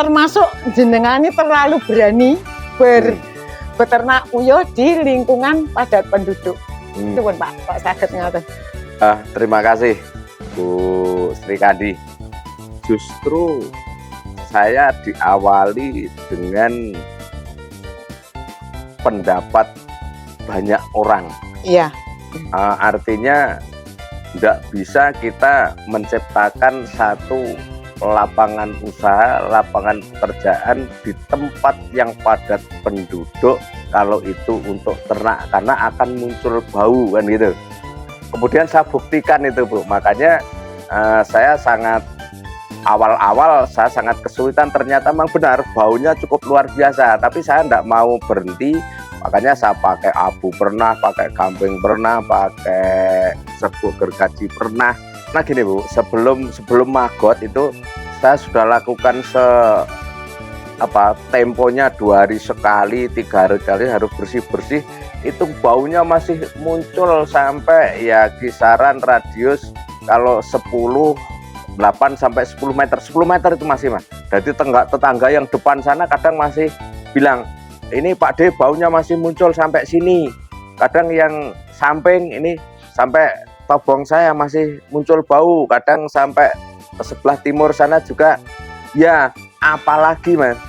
termasuk jenengan ini terlalu berani beternak puyuh di lingkungan padat penduduk. Itu pun Pak saged ngaten. Terima kasih Bu Sri Kandi. Justru saya diawali dengan pendapat banyak orang. Iya. Artinya tidak bisa kita menciptakan satu lapangan usaha, lapangan pekerjaan di tempat yang padat penduduk kalau itu untuk ternak, karena akan muncul bau kan gitu. Kemudian saya buktikan itu Bu, makanya saya sangat awal-awal saya sangat kesulitan, ternyata memang benar baunya cukup luar biasa, tapi saya tidak mau berhenti, makanya saya pakai abu pernah, pakai gamping pernah, pakai serbuk gergaji pernah. Nah gini Bu, sebelum magot itu saya sudah lakukan temponya 2 hari sekali, 3 hari sekali harus bersih-bersih. Itu baunya masih muncul sampai ya kisaran radius kalau 8 sampai 10 meter. 10 meter itu masih Mas. Jadi tetangga yang depan sana kadang masih bilang, ini Pak D baunya masih muncul sampai sini. Kadang yang samping ini sampai tobong saya masih muncul bau. Kadang sampai ke sebelah timur sana juga. Ya apalagi Mas,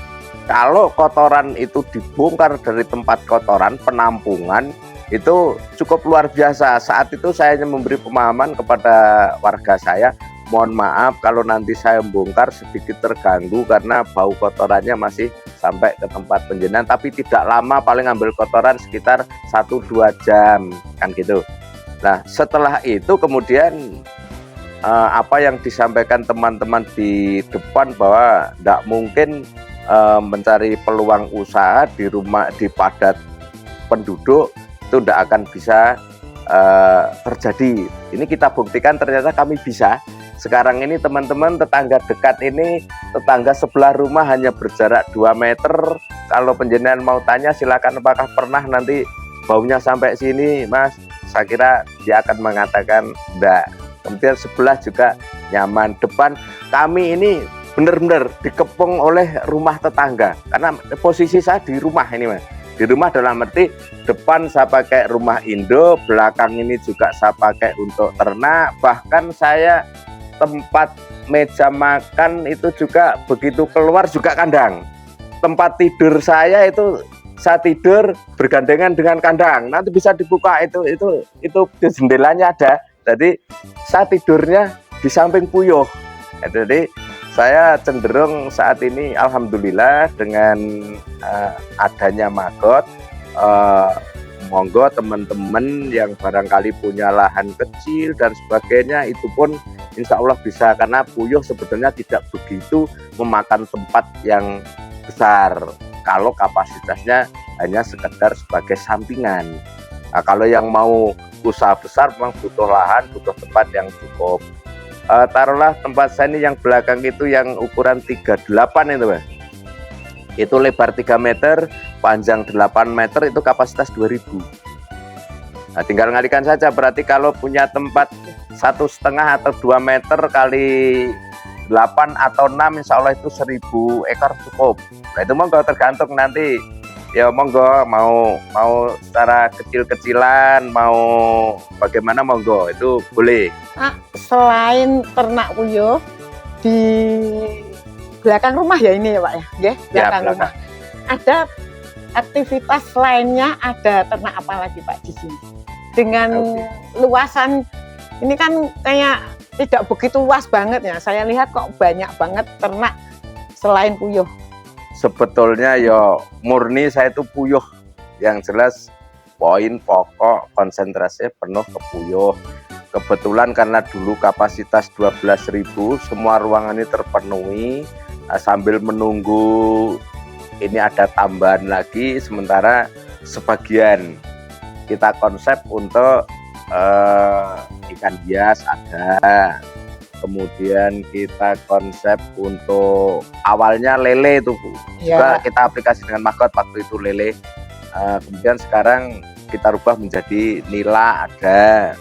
kalau kotoran itu dibongkar dari tempat kotoran penampungan itu cukup luar biasa. Saat itu saya hanya memberi pemahaman kepada warga saya, mohon maaf kalau nanti saya bongkar sedikit terganggu karena bau kotorannya masih sampai ke tempat penjenan, tapi tidak lama, paling ambil kotoran sekitar 1-2 jam kan gitu. Nah setelah itu kemudian apa yang disampaikan teman-teman di depan bahwa tidak mungkin mencari peluang usaha di rumah di padat penduduk itu tidak akan bisa terjadi. Ini kita buktikan ternyata kami bisa. Sekarang ini teman-teman tetangga dekat ini, tetangga sebelah rumah hanya berjarak 2 meter. Kalau penjenengan mau tanya silakan apakah pernah nanti baunya sampai sini Mas, saya kira dia akan mengatakan enggak. Kemudian sebelah juga nyaman. Depan kami ini benar-benar dikepung oleh rumah tetangga, karena posisi saya di rumah ini Mas. Di rumah dalam arti depan saya pakai rumah Indo, belakang ini juga saya pakai untuk ternak. Bahkan saya tempat meja makan itu juga begitu keluar juga kandang. Tempat tidur saya itu saya tidur bergandengan dengan kandang. Nanti bisa dibuka itu di jendelanya ada. Jadi saya tidurnya di samping puyuh. Jadi saya cenderung saat ini alhamdulillah dengan adanya magot, monggo teman-teman yang barangkali punya lahan kecil dan sebagainya itu pun insya Allah bisa, karena puyuh sebetulnya tidak begitu memakan tempat yang besar kalau kapasitasnya hanya sekedar sebagai sampingan. Nah, kalau yang mau usaha besar memang butuh lahan, butuh tempat yang cukup. Taruhlah tempat saya ini yang belakang itu yang ukuran 38 itu Mas. Itu lebar 3 meter, panjang 8 meter, itu kapasitas 2000. Nah, tinggal ngalikan saja, berarti kalau punya tempat 1,5 atau 2 meter kali 8 atau 6 insya Allah itu 1000 ekor cukup. Nah itu monggo tergantung nanti. Ya monggo mau secara kecil-kecilan, mau bagaimana monggo itu boleh. Selain ternak puyuh di belakang rumah ya ini ya Pak ya, belakang rumah. Ada aktivitas lainnya, ada ternak apa lagi Pak di sini? Dengan luasan ini kan kayak tidak begitu luas banget ya. Saya lihat kok banyak banget ternak selain puyuh. Sebetulnya ya murni saya itu puyuh, yang jelas poin pokok konsentrasinya penuh ke puyuh. Kebetulan karena dulu kapasitas 12.000 semua ruangan ini terpenuhi. Sambil menunggu ini ada tambahan lagi, sementara sebagian kita konsep untuk ikan hias ada. Kemudian kita konsep untuk awalnya lele itu Bu. Juga kita aplikasi dengan magot waktu itu lele. Kemudian sekarang kita rubah menjadi nila ada.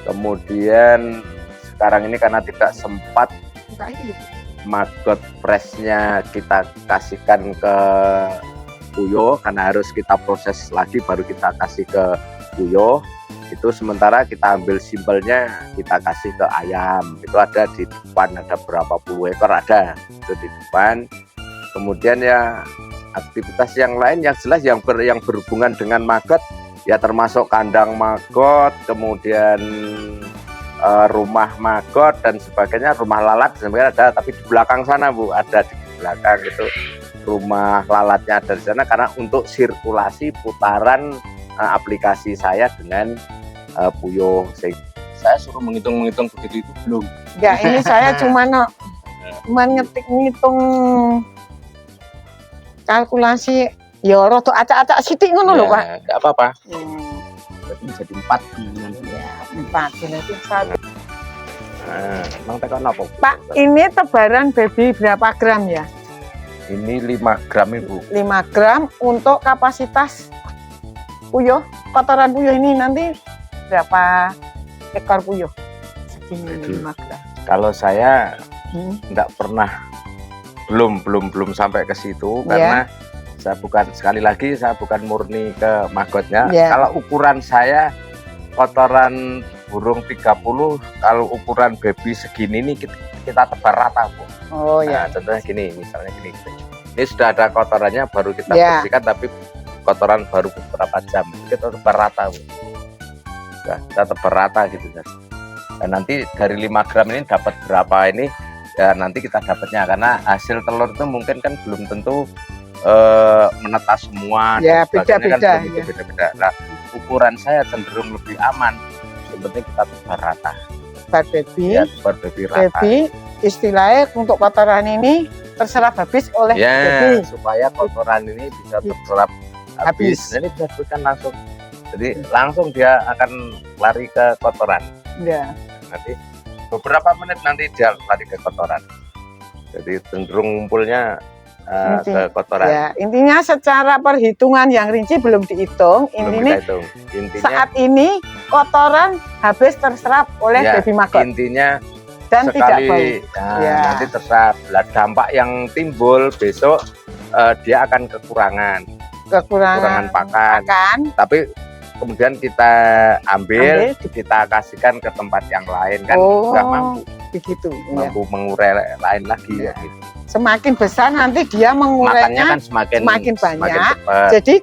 Kemudian sekarang ini karena tidak sempat maggot freshnya kita kasihkan ke puyuh, karena harus kita proses lagi baru kita kasih ke puyuh. Itu sementara kita ambil simpelnya kita kasih ke ayam. Itu ada di depan, ada berapa puluh ekor ada itu di depan. Kemudian ya aktivitas yang lain yang jelas yang berhubungan dengan maggot ya, termasuk kandang maggot, kemudian rumah maggot dan sebagainya, rumah lalat sebenarnya ada, tapi di belakang sana Bu, ada di belakang itu rumah lalatnya ada di sana, karena untuk sirkulasi putaran aplikasi saya dengan puyuh. Saya suruh menghitung begitu itu belum. Ya ini saya cuma ngitung kalkulasi ya roto acak-acak sithik ngono lho Pak. Enggak apa-apa. Berarti jadi 4 bulan. Ya, 4 berarti 1. Nah, emang tekan apa? Pak, ini tebaran baby berapa gram ya? Ini 5 gram Ibu. 5 gram untuk kapasitas puyuh. Kotoran puyuh ini nanti berapa ekor puyuh? Segini 5 gram. Kalau saya enggak pernah, belum sampai ke situ karena saya sekali lagi saya bukan murni ke maggotnya. Kalau ukuran saya kotoran burung 30, kalau ukuran baby segini nih kita tebar rata Bu. Oh ya. Nah, contohnya gini, misalnya gini. Ini sudah ada kotorannya baru kita bersihkan, tapi kotoran baru beberapa jam kita tebar rata Bu. Kita tebar rata gitu guys. Dan nanti dari 5 gram ini dapat berapa ini ya nanti kita dapatnya, karena hasil telur itu mungkin kan belum tentu menetas semua. Ya beda-beda. Kan beda-beda. Nah, ukuran saya cenderung lebih aman. Yang penting kita tebar rata. Tebar baby. Ya, tebar baby rata. Baby istilahnya untuk kotoran ini terserap habis oleh baby. Supaya kotoran ini bisa terserap habis. Nah, ini bisa diberikan langsung. Jadi langsung dia akan lari ke kotoran. Ya. Nanti beberapa menit nanti dia lari ke kotoran. Jadi cenderung ngumpulnya ke kotoran. Ya, intinya secara perhitungan yang rinci belum dihitung. Intinya saat ini kotoran habis terserap oleh baby maggot. Intinya dan tidak bau. Nanti terserap. Dampak yang timbul besok dia akan kekurangan pakan. Tapi kemudian kita ambil, kita kasihkan ke tempat yang lain kan sudah mampu. Begitu. Mampu mengurai lain lagi. Gitu. Semakin besar nanti dia mengurainya kan semakin banyak. Jadi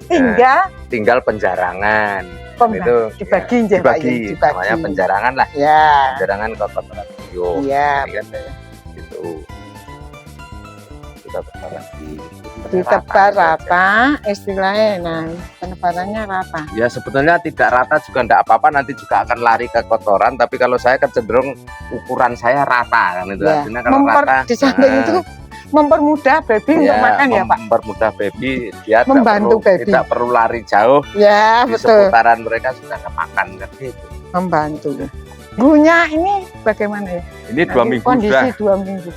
tinggal penjarangan. Itu dibagi, namanya penjarangan lah. Ya. Penjarangan ke kotoran puyuh. Iya. Gitu. Kita tebar lagi. Ditebar rata istilahnya. Nah, penebarannya rata. Ya sebetulnya tidak rata juga tidak apa-apa, nanti juga akan lari ke kotoran, tapi kalau saya kan cenderung ukuran saya rata kan itu. Artinya kalau rata di samping itu mempermudah baby untuk makan ya Pak. Mempermudah baby, dia membantu baby. Tidak perlu lari jauh. Ya di betul. Seputaran mereka sudah ada makan kan itu. Membantu. Minggunya ini bagaimana ya? Ini 2 minggu kondisi 2 minggu.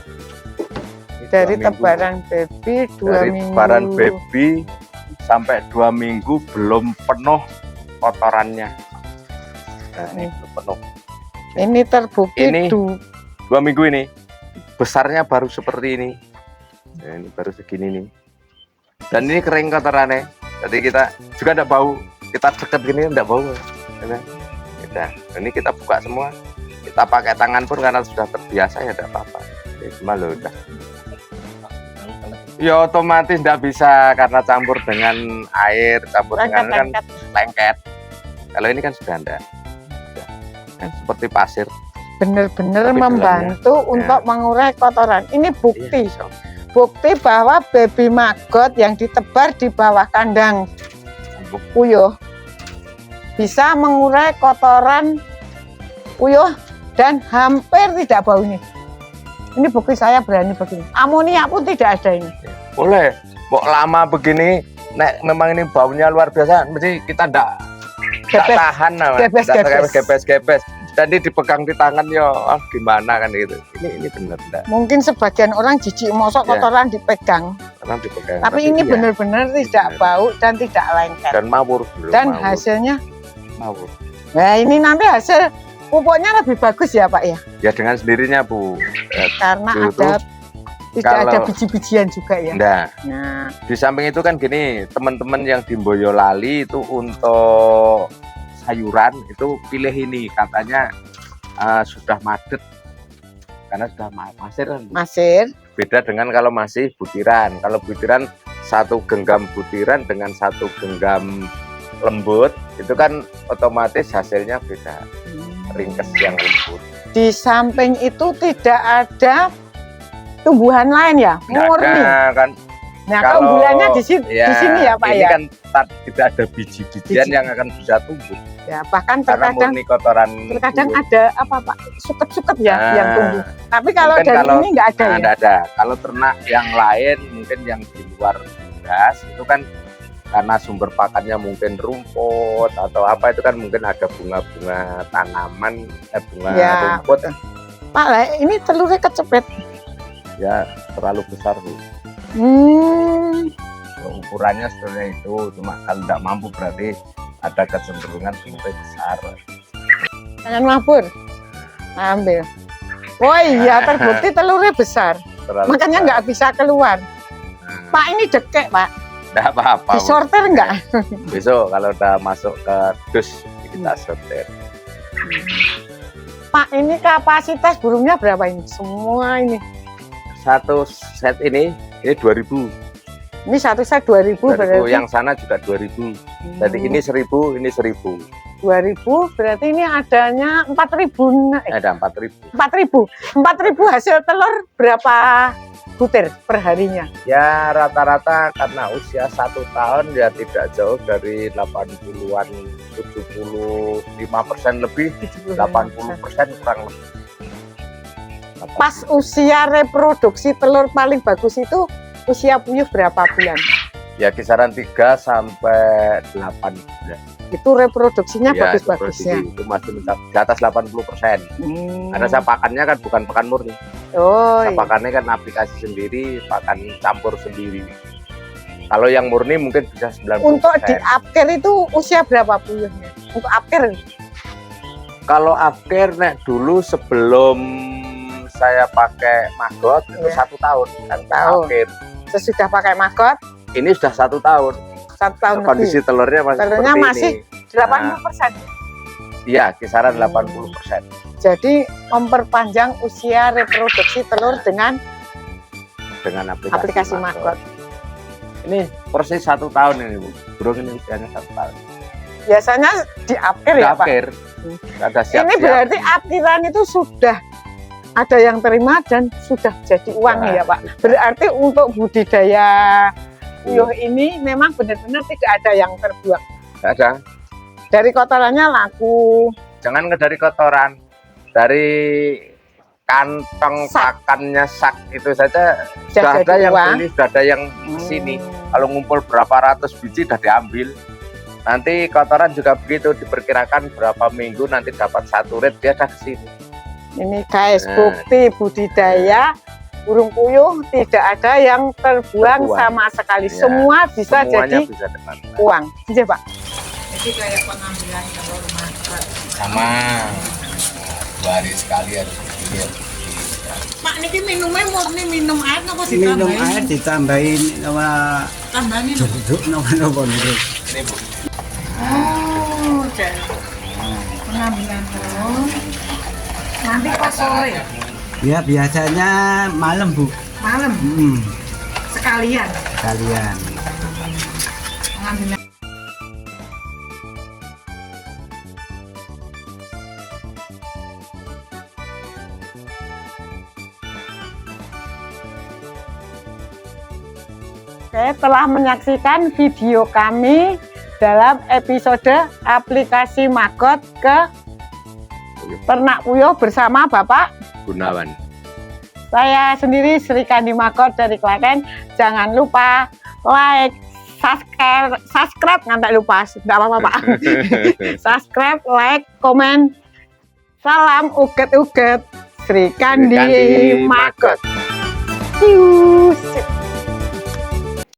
Dari tebaran baby 2 minggu. Tebaran baby sampai 2 minggu belum penuh kotorannya. Nah, ini belum penuh. Ini terbukti ini 2 minggu ini besarnya baru seperti ini. Nah, ini baru segini nih. Dan ini kering kotorannya. Jadi kita juga tidak bau. Kita deket gini tidak bau. Nah, ini kita buka semua. Kita pakai tangan pun karena sudah terbiasa ya tidak apa-apa. Cuma loh udah. Ya otomatis tidak bisa karena campur dengan air, dengan kan lengket. Kalau ini kan sudah enggak. Kan seperti pasir. Benar-benar membantu untuk mengurai kotoran. Ini bukti. Bukti bahwa baby maggot yang ditebar di bawah kandang puyuh bisa mengurai kotoran puyuh dan hampir tidak bau ini. Ini bukti saya berani begini. Amonia pun tidak ada ini. Boleh. Mau lama begini, nek memang ini baunya luar biasa, mesti kita tidak tahan, gebes-gebes. Dan ini dipegang di tangan ya, gimana kan gitu. Ini benar. Mungkin sebagian orang jijik mosok kotoran dipegang. Tapi ini benar-benar tidak bau dan tidak lengket. Dan mawur. Dan hasilnya mawur. Nah ini nanti hasil pupuknya lebih bagus ya Pak ya? Ya dengan sendirinya Bu. Karena ada Tidak ada biji-bijian juga ya. Nah, di samping itu kan gini, teman-teman yang di Boyolali itu untuk sayuran itu pilih ini, katanya sudah madet karena sudah masir. Masir. Beda dengan kalau masih butiran. Kalau butiran 1 genggam butiran dengan 1 genggam lembut itu kan otomatis hasilnya beda. Ringkes yang lembut. Di samping itu tidak ada tumbuhan lain ya, murni. Kan. Nah, keunggulannya di sini ya Pak ini ya. Kan tidak ada biji-bijian yang akan bisa tumbuh. Ya, bahkan terkadang ada apa Pak, suket-suket ya yang tumbuh. Tapi kalau ini nggak ada ya. Nggak ada. Kalau ternak yang lain mungkin yang di luar gas itu kan karena sumber pakannya mungkin rumput atau apa itu kan mungkin ada bunga-bunga tanaman, rumput. Pak, ini telurnya kecepet. Ya terlalu besar Bu. Ukurannya sebenarnya itu, cuma kalau tidak mampu berarti ada kecenderungan telurnya besar. Jangan mabur, ambil. Oh iya, terbukti telurnya besar. Makanya nggak bisa keluar. Pak, ini dekek Pak. Nggak apa-apa. Disorter nggak? Besok kalau udah masuk ke dus kita sortir. Pak, ini kapasitas burungnya berapa ini? Semua ini. Satu set ini 2.000. Ini satu set 2.000 berarti. Yang sana juga 2.000. Jadi ini 1.000, ini 1.000. 2.000 berarti ini adanya 4.000. Ada 4.000. 4.000 hasil telur berapa butir per harinya? Ya rata-rata karena usia 1 tahun ya tidak jauh dari 80-an, 75% lebih, 80% kurang lebih. Pas usia reproduksi telur paling bagus itu usia puyuh berapa bulan? Ya kisaran 3 sampai 8 bulan. Itu reproduksinya bagus-bagusnya. Itu masih di atas 80%. Karena saya pakannya kan bukan pakan murni. Saya pakannya kan aplikasi sendiri, pakan campur sendiri. Kalau yang murni mungkin bisa 90%. Untuk di upcare itu usia berapa puyuhnya? Untuk upcare? Kalau upcare dulu sebelum saya pakai maggot itu 1 tahun kan upcare. Sesudah pakai maggot ini sudah 1 tahun. 1 tahun kondisi lebih. Telurnya masih 80%. Iya, kisaran 80%. Jadi memperpanjang usia reproduksi telur dengan aplikasi maggot. Ini persis 1 tahun ini Bu. Burung ini usianya 1 tahun. Biasanya di upcare ya Pak. Ada siap-siap. Ini berarti upkiran itu sudah ada yang terima dan sudah jadi uang ya Pak. Berarti untuk budidaya puyuh ini memang benar-benar tidak ada yang terbuang. Tidak ada. Dari kotorannya laku. Jangan dari kotoran, dari kantong pakannya sak itu saja sudah ada yang beli, sudah ada yang kesini. Kalau ngumpul berapa ratus biji sudah diambil. Nanti kotoran juga begitu, diperkirakan berapa minggu nanti dapat 1 red dia sudah kesini. Ini guys, bukti budidaya burung puyuh tidak ada yang terbuang sama sekali. Ya, semua bisa jadi uang. Iya Pak. Jadi kayak pengambilan telur maggot. Sama 2 hari sekali harus begini. Pak, ini minumnya murni minum air apa ditambahin? Minum air ditambahin sama jeruk nopo niku. Ini Bu. Oh, jadi pengambilan telur. Nanti pas sore. Ya biasanya malam Bu. Malam. Sekalian. Pengambilan. Oke, telah menyaksikan video kami dalam episode aplikasi maggot ke ternak puyuh bersama Bapak Gunawan. Saya sendiri Sri Kandi Maggot dari Klaten. Jangan lupa like, subscribe nggak lupa, nggak apa-apa Pak. Subscribe, like, komen. Salam uget-uget Sri Kandi Maggot.